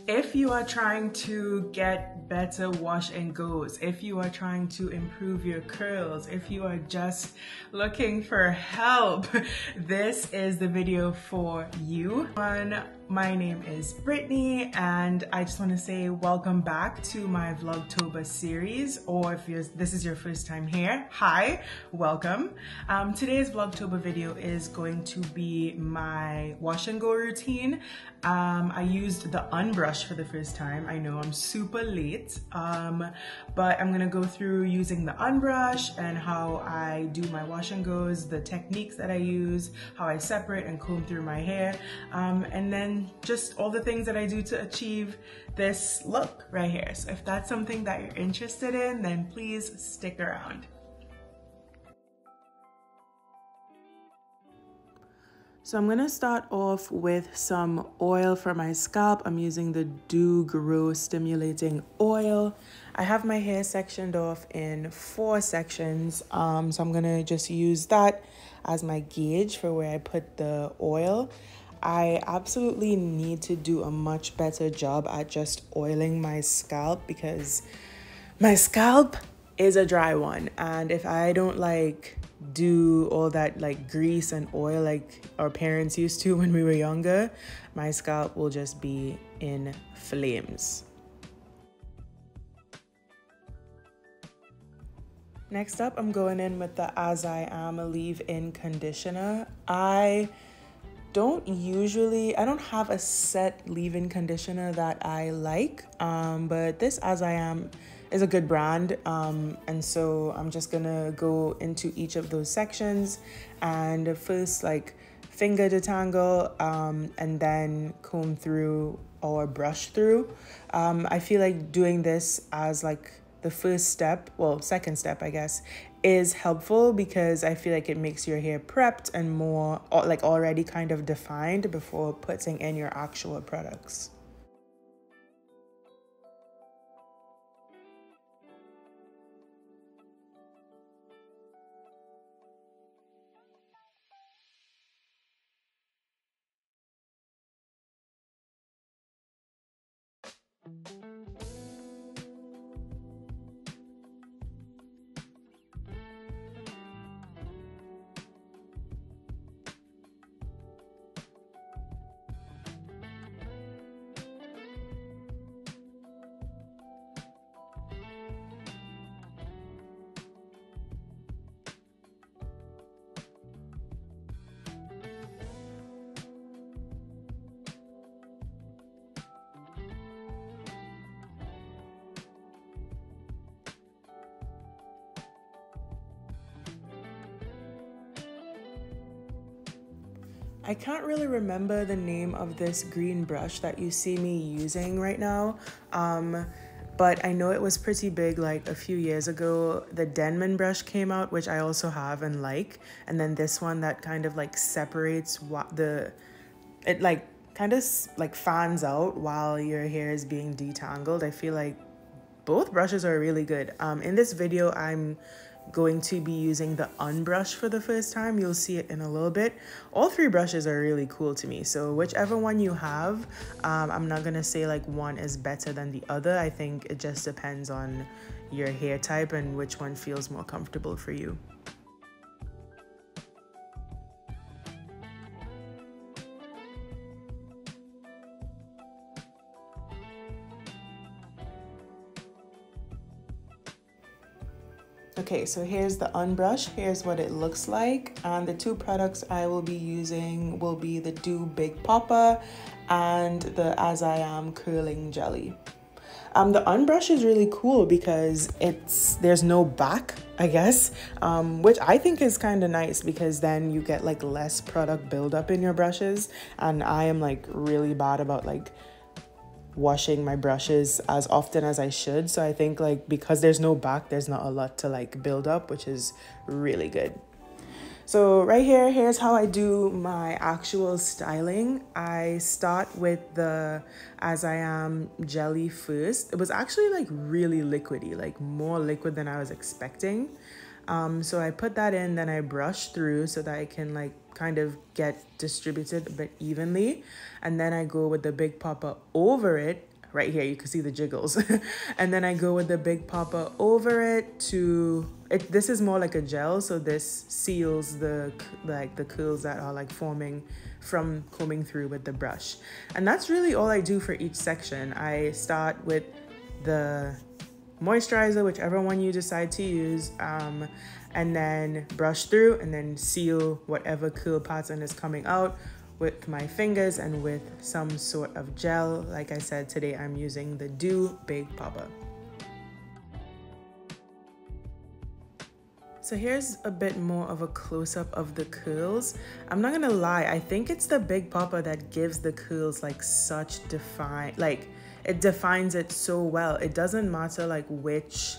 If you are trying to get better wash and goes, if you are trying to improve your curls, if you are just looking for help, this is the video for you. My name is Brittany, and I just want to say welcome back to my Vlogtober series, or if this is your first time here, hi, welcome. Today's Vlogtober video is going to be my wash and go routine. I used the UNbrush for the first time. I know I'm super late, but I'm gonna go through using the UNbrush and how I do my wash and goes, the techniques that I use, how I separate and comb through my hair, and then just all the things that I do to achieve this look right here. So if that's something that you're interested in, then please stick around. So I'm gonna start off with some oil for my scalp. I'm using the doux Grow Stimulating Oil. I have my hair sectioned off in 4 sections, so I'm gonna just use that as my gauge for where I put the oil. I absolutely need to do a much better job at just oiling my scalp because my scalp is a dry one, and if I don't do all that grease and oil like our parents used to when we were younger, my scalp will just be in flames. Next up, I'm going in with the As I Am leave-in conditioner. I don't have a set leave-in conditioner that I like, but this As I Am is a good brand, and so I'm just gonna go into each of those sections and first finger detangle, and then comb through or brush through. I feel like doing this as the first step, well, second step I guess, is helpful because I feel like it makes your hair prepped and more already kind of defined before putting in your actual products. I can't really remember the name of this green brush that you see me using right now, but I know it was pretty big a few years ago. The Denman brush came out, which I also have and and then this one that kind of separates it kind of fans out while your hair is being detangled. I feel like both brushes are really good. In this video, I'm going to be using the UNbrush for the first time. You'll see it in a little bit. All 3 brushes are really cool to me, so whichever one you have, I'm not gonna say one is better than the other. I think it just depends on your hair type and which one feels more comfortable for you. Okay, so here's the UNbrush. Here's what it looks like. And the 2 products I will be using will be the doux Big Poppa and the As I Am Curling Jelly. The UNbrush is really cool because there's no back, I guess, which I think is kind of nice because then you get less product buildup in your brushes. And I am really bad about washing my brushes as often as I should, so I think because there's no back, there's not a lot to build up, which is really good. So right here's how I do my actual styling. I start with the As I Am jelly first. It was actually really liquidy, more liquid than I was expecting. So I put that in, then I brush through so that I can kind of get distributed a bit evenly, and then I go with the Big Poppa over it right here. You can see the jiggles. And then I go with the Big Poppa over it this is more like a gel, so this seals the curls that are like forming from combing through with the brush. And that's really all I do for each section. I start with the moisturizer, whichever one you decide to use, and then brush through and then seal whatever curl pattern is coming out with my fingers and with some sort of gel. Like I said, today I'm using the doux Big Poppa. So here's a bit more of a close-up of the curls. I'm not gonna lie, I think it's the Big Poppa that gives the curls like such it defines it so well. It doesn't matter like which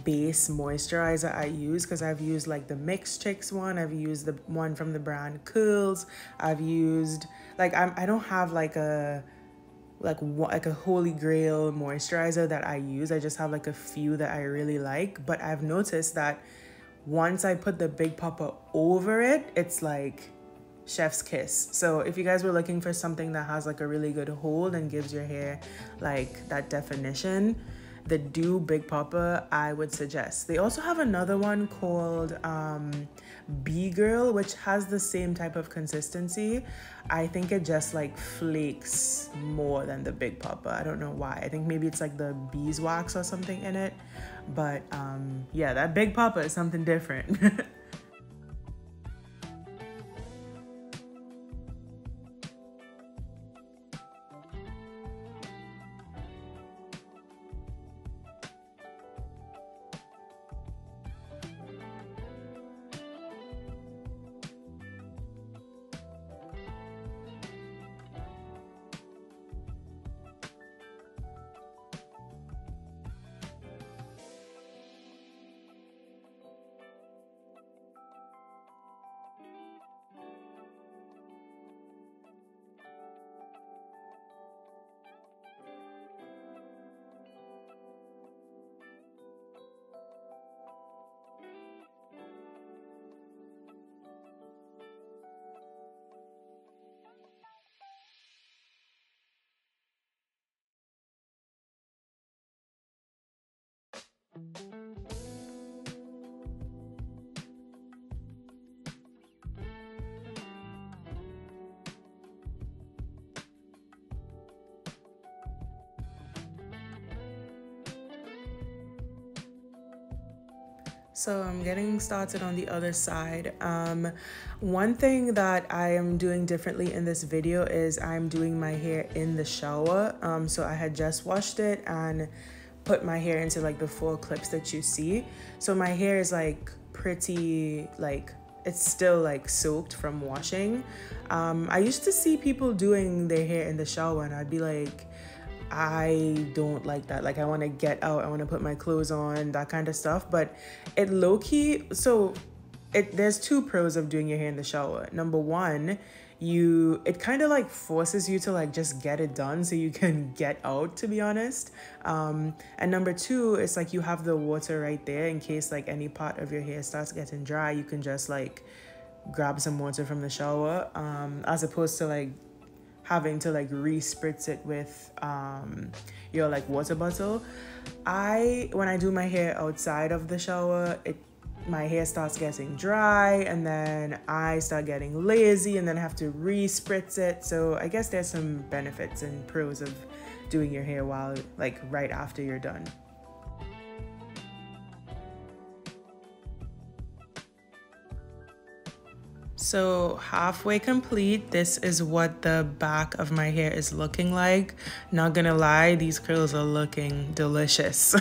base moisturizer I use, because I've used like the Mix Chicks one, I've used the one from the brand Curls, I've used like I don't have like a holy grail moisturizer that I use. I just have like a few that I really like, but I've noticed that once I put the Big Poppa over it, it's like chef's kiss. So if you guys were looking for something that has like a really good hold and gives your hair like that definition, the doux Big Poppa I would suggest. They also have another one called B-Girl, which has the same type of consistency. I think it just like flakes more than the Big Poppa. I don't know why. I think maybe it's like the beeswax or something in it. But yeah, that Big Poppa is something different. So I'm getting started on the other side. One thing that I am doing differently in this video is I'm doing my hair in the shower. So I had just washed it and put my hair into like the 4 clips that you see. So my hair is like pretty, like it's still like soaked from washing. I used to see people doing their hair in the shower and I'd be like, I don't like that. Like I want to get out, I want to put my clothes on, that kind of stuff. But it low-key, there's 2 pros of doing your hair in the shower. Number one, it kind of like forces you to like just get it done so you can get out, to be honest. And number 2, it's like you have the water right there in case like any part of your hair starts getting dry. You can just like grab some water from the shower, as opposed to like having to like re-spritz it with your like water bottle. When I do my hair outside of the shower, my hair starts getting dry and then I start getting lazy and then I have to re-spritz it. So I guess there's some benefits and pros of doing your hair while like right after you're done. So halfway complete, this is what the back of my hair is looking like. Not gonna lie, these curls are looking delicious.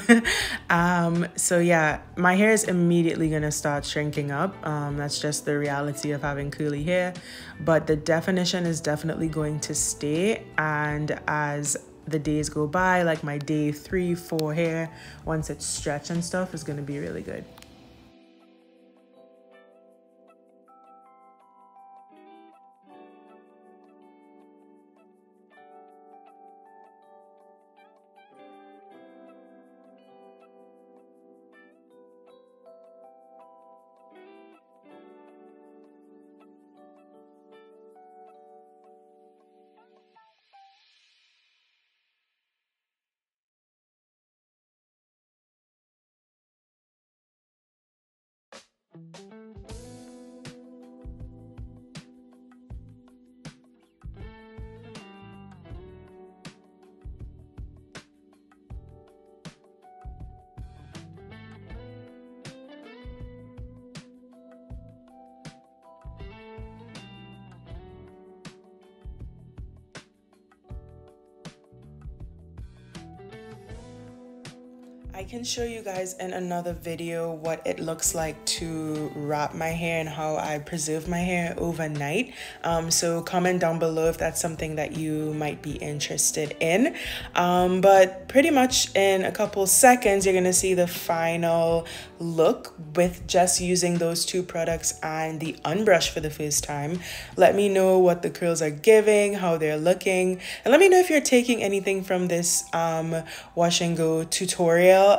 So yeah, my hair is immediately gonna start shrinking up. That's just the reality of having curly hair, but the definition is definitely going to stay. And as the days go by, like my day 3, 4 hair, once it's stretched and stuff, is gonna be really good. I can show you guys in another video what it looks like to wrap my hair and how I preserve my hair overnight. So comment down below if that's something that you might be interested in. But pretty much in a couple seconds, you're gonna see the final look with just using those two products and the UNbrush for the first time. Let me know what the curls are giving, how they're looking, and let me know if you're taking anything from this wash and go tutorial.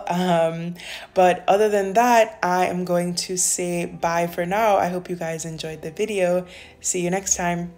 But other than that, I am going to say bye for now. I hope you guys enjoyed the video. See you next time.